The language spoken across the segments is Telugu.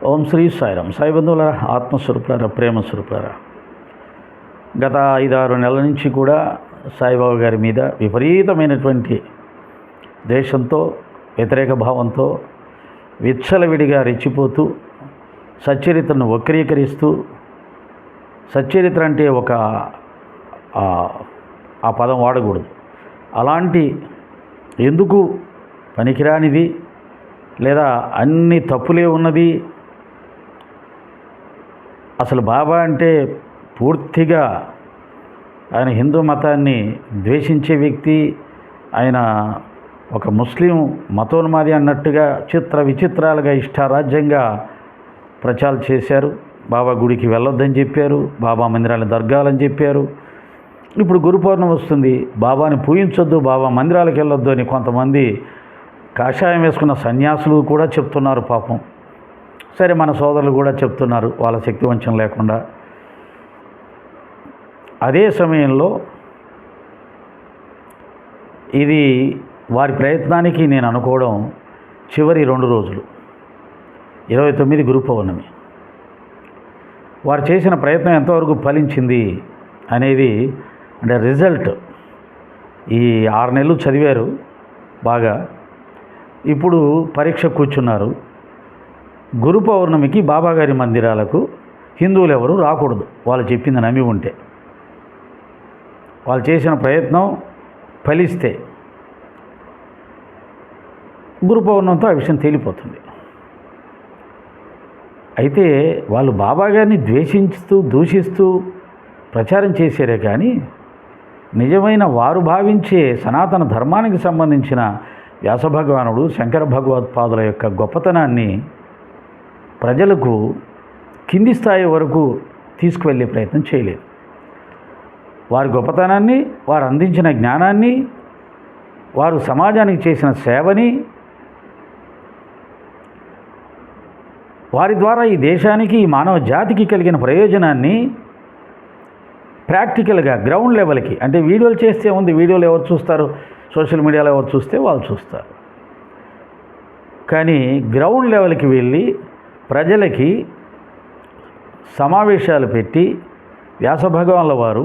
ఓం శ్రీ సాయిరామ్. సాయి బంధువులారా, ఆత్మస్వరూపులారా, ప్రేమ స్వరూపులారా, గత 5-6 నెలల నుంచి కూడా సాయిబాబా గారి మీద విపరీతమైనటువంటి దేశంతో, వ్యతిరేక భావంతో విచ్చలవిడిగా రెచ్చిపోతూ సచ్చరిత్రను వక్రీకరిస్తూ, సచ్చరిత్ర అంటే ఆ పదం వాడకూడదు, అలాంటి ఎందుకు పనికిరానిది లేదా అన్ని తప్పులే ఉన్నది, అసలు బాబా అంటే పూర్తిగా ఆయన హిందూ మతాన్ని ద్వేషించే వ్యక్తి, ఆయన ఒక ముస్లిం మతోన్మాది అన్నట్టుగా చిత్ర విచిత్రాలుగా ఇష్టారాజ్యంగా ప్రచారం చేశారు. బాబా గుడికి వెళ్ళొద్దని చెప్పారు, బాబా మందిరాలను దర్గాలని చెప్పారు. ఇప్పుడు గురు పౌర్ణమి వస్తుంది, బాబాని పూజించొద్దు, బాబా మందిరాలకు వెళ్ళొద్దు అని కొంతమంది కాషాయం వేసుకున్న సన్యాసులు కూడా చెప్తున్నారు. పాపం, సరే మన సోదరులు కూడా చెప్తున్నారు వాళ్ళ శక్తివంచం లేకుండా. అదే సమయంలో ఇది వారి ప్రయత్నానికి నేను అనుకోవడం చివరి 2 రోజులు, 29 గురు పౌర్ణమి. వారు చేసిన ప్రయత్నం ఎంతవరకు ఫలించింది అనేది, అంటే రిజల్ట్, ఈ 6 నెలలు చదివారు బాగా, ఇప్పుడు పరీక్ష కూర్చున్నారు. గురు పౌర్ణమికి బాబాగారి మందిరాలకు హిందువులు ఎవరు రాకూడదు, వాళ్ళు చెప్పింది నమ్మి ఉంటే. వాళ్ళు చేసిన ప్రయత్నం ఫలిస్తే గురు పౌర్ణమితో ఆ విషయం తేలిపోతుంది. అయితే వాళ్ళు బాబాగారిని ద్వేషిస్తూ దూషిస్తూ ప్రచారం చేశారే కానీ నిజమైన వారు భావించే సనాతన ధర్మానికి సంబంధించిన వ్యాస భగవానుడు, శంకర భగవత్పాదుల యొక్క గొప్పతనాన్ని ప్రజలకు కింది స్థాయి వరకు తీసుకువెళ్ళే ప్రయత్నం చేయలేదు. వారి గొప్పతనాన్ని, వారు అందించిన జ్ఞానాన్ని, వారు సమాజానికి చేసిన సేవని, వారి ద్వారా ఈ దేశానికి, ఈ మానవ జాతికి కలిగిన ప్రయోజనాన్ని ప్రాక్టికల్గా గ్రౌండ్ లెవెల్కి, అంటే వీడియోలు చేస్తే ఉంది, వీడియోలు ఎవరు చూస్తారు, సోషల్ మీడియాలో ఎవరు చూస్తే వాళ్ళు చూస్తారు. కానీ గ్రౌండ్ లెవెల్కి వెళ్ళి ప్రజలకి సమావేశాలు పెట్టి వ్యాస భగవానుల వారు,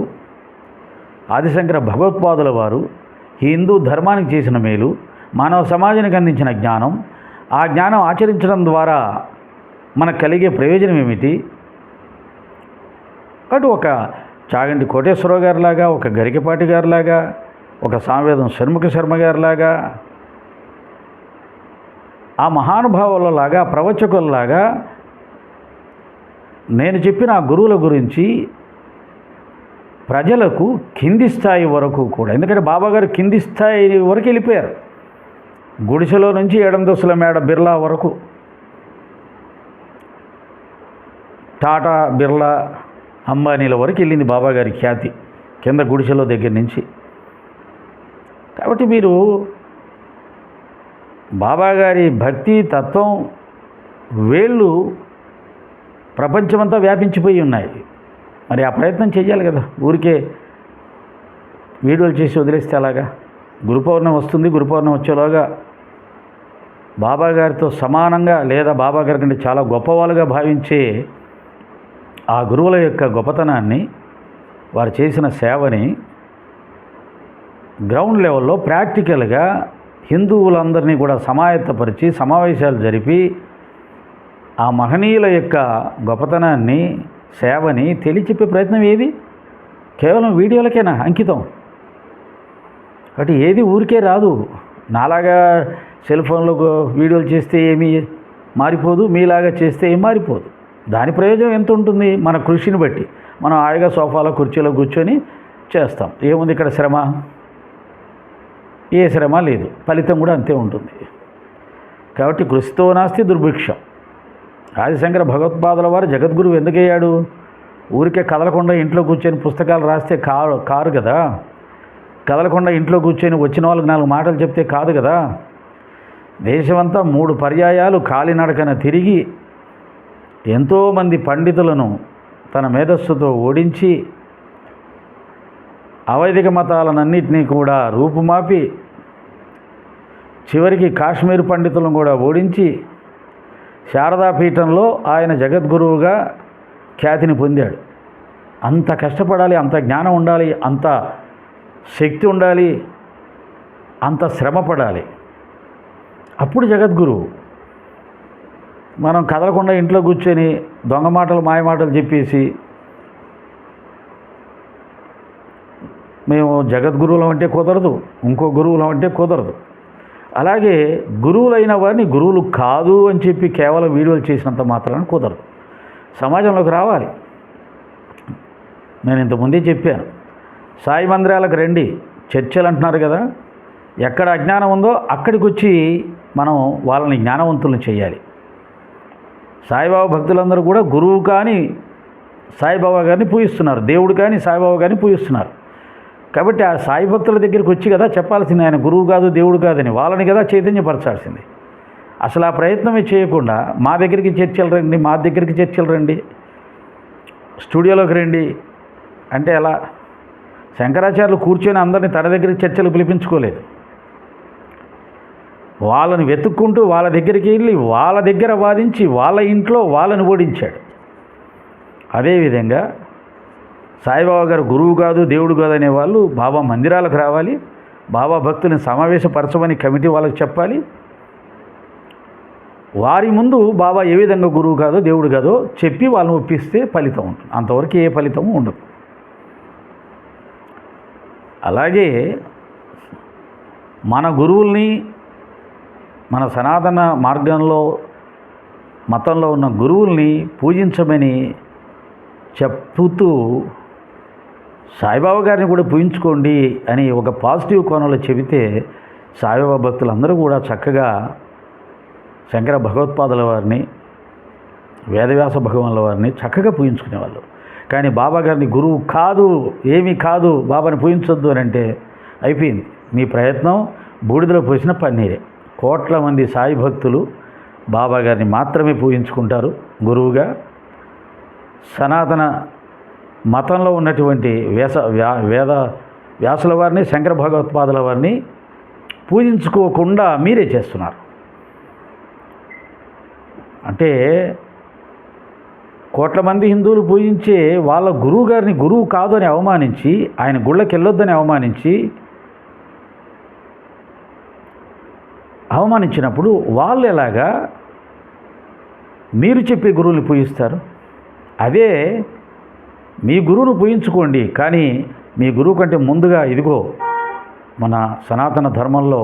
ఆదిశంకర భగవత్పాదుల వారు హిందూ ధర్మానికి చేసిన మేలు, మానవ సమాజానికి అందించిన జ్ఞానం, ఆ జ్ఞానం ఆచరించడం ద్వారా మనకు కలిగే ప్రయోజనం ఏమిటి, అటు ఒక చాగంటి కోటేశ్వరరావు గారిలాగా, ఒక గరికపాటి గారిలాగా, ఒక సామవేదం షణ్ముఖ శర్మ గారిలాగా, ఆ మహానుభావులలాగా, ప్రవచకులలాగా నేను చెప్పిన ఆ గురువుల గురించి ప్రజలకు కింది స్థాయి వరకు కూడా, ఎందుకంటే బాబాగారు కింది స్థాయి వరకు వెళ్ళిపోయారు. గుడిసెలో నుంచి 7 మేడ బిర్లా వరకు, టాటా, బిర్లా, అంబానీల వరకు వెళ్ళింది బాబాగారి ఖ్యాతి, కింద గుడిసెలో దగ్గర నుంచి. కాబట్టి మీరు బాబాగారి భక్తి తత్వం వేళ్ళు ప్రపంచమంతా వ్యాపించిపోయి ఉన్నాయి. మరి ఆ ప్రయత్నం చేయాలి కదా, ఊరికే వీడియోలు చేసి వదిలేస్తే అలాగా. గురు పౌర్ణమి వస్తుంది, గురు పౌర్ణమి వచ్చేలాగా బాబాగారితో సమానంగా లేదా బాబాగారి కంటే చాలా గొప్పవాళ్ళుగా భావించే ఆ గురువుల యొక్క గొప్పతనాన్ని, వారు చేసిన సేవని గ్రౌండ్ లెవెల్లో ప్రాక్టికల్గా హిందువులందరినీ కూడా సమాయత్తపరిచి సమావేశాలు జరిపి ఆ మహనీయుల యొక్క గొప్పతనాన్ని, సేవని తెలియచెప్పే ప్రయత్నం ఏది? కేవలం వీడియోలకేనా అంకితం? కాబట్టి ఏది ఊరికే రాదు. నాలాగా సెల్ ఫోన్లో వీడియోలు చేస్తే ఏమీ మారిపోదు, మీలాగా చేస్తే ఏం మారిపోదు. దాని ప్రయోజనం ఎంత ఉంటుంది? మన కృషిని బట్టి. మనం హాయిగా సోఫాలో, కుర్చీలో కూర్చొని చేస్తాం. ఏముంది ఇక్కడ శ్రమ? ఏ శ్రమ లేదు, ఫలితం కూడా అంతే ఉంటుంది. కాబట్టి కృషితో నాస్తి దుర్భిక్షం. ఆదిశంకర భగవత్పాదుల వారు జగద్గురువు ఎందుకయ్యాడు? ఊరికే కదలకుండా ఇంట్లో కూర్చొని పుస్తకాలు రాస్తే కారు కదా, కదలకుండా ఇంట్లో కూర్చొని వచ్చిన వాళ్ళకి 4 మాటలు చెప్తే కాదు కదా. దేశమంతా 3 పర్యాయాలు కాలినడకన తిరిగి ఎంతోమంది పండితులను తన మేధస్సుతో ఓడించి అవైదిక మతాలన్నింటినీ కూడా రూపుమాపి చివరికి కాశ్మీర్ పండితులను కూడా ఓడించి శారదాపీఠంలో ఆయన జగద్గురువుగా ఖ్యాతిని పొందాడు. అంత కష్టపడాలి, అంత జ్ఞానం ఉండాలి, అంత శక్తి ఉండాలి, అంత శ్రమ పడాలి. అప్పుడు జగద్గురువు. మనం కదలకుండా ఇంట్లో కూర్చొని దొంగ మాటలు మాయ మాటలు చెప్పేసి మేము జగద్గురువులం అంటే కుదరదు, ఇంకో గురువులం అంటే కుదరదు. అలాగే గురువులైన వారిని గురువులు కాదు అని చెప్పి కేవలం వీడియోలు చేసినంత మాత్రాన కుదరదు. సమాజంలోకి రావాలి. నేను ఇంతకుముందే చెప్పాను, సాయి మందిరాలకు రండి, చర్చలు అంటున్నారు కదా, ఎక్కడ అజ్ఞానం ఉందో అక్కడికి వచ్చి మనం వాళ్ళని జ్ఞానవంతులను చేయాలి. సాయిబాబా భక్తులందరూ కూడా గురువు కానీ సాయిబాబా గారిని పూజిస్తున్నారు, దేవుడు కానీ సాయిబాబా గారిని పూజిస్తున్నారు. కాబట్టి ఆ సాయి భక్తుల దగ్గరికి వచ్చి కదా చెప్పాల్సింది, ఆయన గురువు కాదు దేవుడు కాదని. వాళ్ళని కదా చైతన్యపరచాల్సింది. అసలు ఆ ప్రయత్నమే చేయకుండా మా దగ్గరికి చర్చలు రండి, మా దగ్గరికి చర్చలు రండి, స్టూడియోలోకి రండి అంటే ఎలా? శంకరాచార్యులు కూర్చొని అందరినీ తన దగ్గరికి చర్చలు పిలిపించుకోలేదు. వాళ్ళని వెతుక్కుంటూ వాళ్ళ దగ్గరికి వెళ్ళి వాళ్ళ దగ్గర వాదించి వాళ్ళ ఇంట్లో వాళ్ళని ఓడించాడు. అదేవిధంగా సాయిబాబా గారు గురువు కాదు దేవుడు కాదు అనేవాళ్ళు బాబా మందిరాలకు రావాలి, బాబా భక్తులను సమావేశపరచమని కమిటీ వాళ్ళకి చెప్పాలి. వారి ముందు బాబా ఏ విధంగా గురువు కాదో దేవుడు కాదో చెప్పి వాళ్ళని ఒప్పిస్తే ఫలితం ఉంటుంది. అంతవరకు ఏ ఫలితము ఉండదు. అలాగే మన గురువుల్ని, మన సనాతన మార్గంలో మతంలో ఉన్న గురువుల్ని పూజించమని చెప్పుతూ సాయిబాబా గారిని కూడా పూజించుకోండి అని ఒక పాజిటివ్ కోణంలో చెబితే సాయిబాబా భక్తులందరూ కూడా చక్కగా శంకర భగవత్పాదుల వారిని, వేదవ్యాస భగవానుల వారిని చక్కగా పూజించుకునేవాళ్ళు. కానీ బాబా గారిని గురువు కాదు, ఏమీ కాదు, బాబాని పూజించొద్దు అని అంటే అయిపోయింది. మీ ప్రయత్నం బూడిదలో పోసిన పన్నీరే. కోట్ల మంది సాయి భక్తులు బాబా గారిని మాత్రమే పూజించుకుంటారు గురువుగా. సనాతన మతంలో ఉన్నటువంటి వ్యాసుల వారిని, శంకర భగవత్పాదుల వారిని పూజించుకోకుండా మీరే చేస్తున్నారు. అంటే కోట్ల మంది హిందువులు పూజించే వాళ్ళ గురువు గారిని గురువు కాదు అని అవమానించి, ఆయన గుళ్ళకి వెళ్ళొద్దని అవమానించినప్పుడు వాళ్ళు ఎలాగా మీరు చెప్పే గురువుని పూజిస్తారు? అదే మీ గురువును పూజించుకోండి, కానీ మీ గురువు కంటే ముందుగా ఇదిగో మన సనాతన ధర్మంలో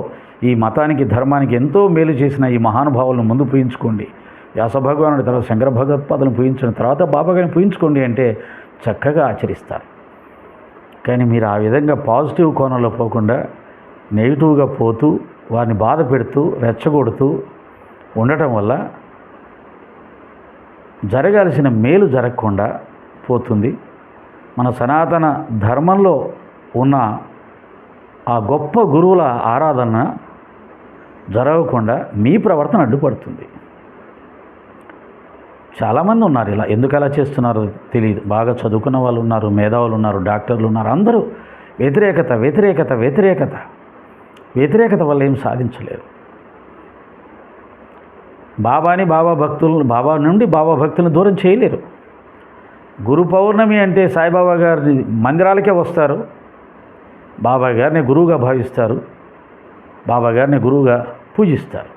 ఈ మతానికి ధర్మానికి ఎంతో మేలు చేసిన ఈ మహానుభావులను ముందు పూజించుకోండి. వ్యాస భగవానుడి తర్వాత శంకర భగవత్పాదులను పూజించిన తర్వాత బాబాగారిని పూజించుకోండి అంటే చక్కగా ఆచరిస్తారు. కానీ మీరు ఆ విధంగా పాజిటివ్ కోణంలో పోకుండా నెగిటివ్గా పోతూ వారిని బాధ పెడుతూ రెచ్చగొడుతూ ఉండటం వల్ల జరగాల్సిన మేలు జరగకుండా పోతుంది. మన సనాతన ధర్మంలో ఉన్న ఆ గొప్ప గురువుల ఆరాధన జరగకుండా మీ ప్రవర్తన అడ్డుపడుతుంది. చాలామంది ఉన్నారు ఇలా. ఎందుకు అలా చేస్తున్నారో తెలియదు. బాగా చదువుకున్న వాళ్ళు ఉన్నారు, మేధావులు ఉన్నారు, డాక్టర్లు ఉన్నారు. అందరూ వ్యతిరేకత వ్యతిరేకత వ్యతిరేకత వ్యతిరేకత వల్ల ఏం సాధించలేరు. బాబాని బాబా నుండి బాబా భక్తులను దూరం చేయలేరు. గురు పౌర్ణమి అంటే సాయిబాబా గారిని మందిరాలకే వస్తారు, బాబా గారిని గురువుగా భావిస్తారు, బాబా గారిని గురువుగా పూజిస్తారు.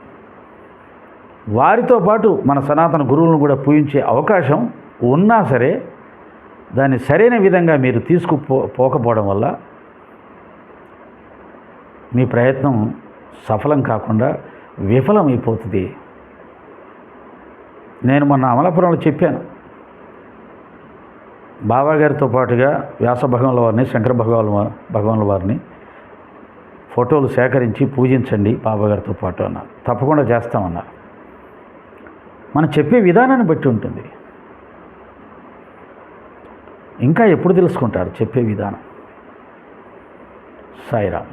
వారితో పాటు మన సనాతన గురువులను కూడా పూజించే అవకాశం ఉన్నా సరే దాన్ని సరైన విధంగా మీరు పోకపోవడం వల్ల మీ ప్రయత్నం సఫలం కాకుండా విఫలమైపోతుంది. నేను మొన్న అమలాపురంలో చెప్పాను, బాబా గారితో పాటుగా వ్యాస భగవానుల వారిని, శంకర భగవానుల వారిని ఫోటోలు సేకరించి పూజించండి బాబా గారితో పాటు అన్నారు. తప్పకుండా చేస్తామన్నారు. మనం చెప్పే విధానాన్ని బట్టి ఉంటుంది. ఇంకా ఎప్పుడు తెలుసుకుంటారు చెప్పే విధానం. సాయిరామ్.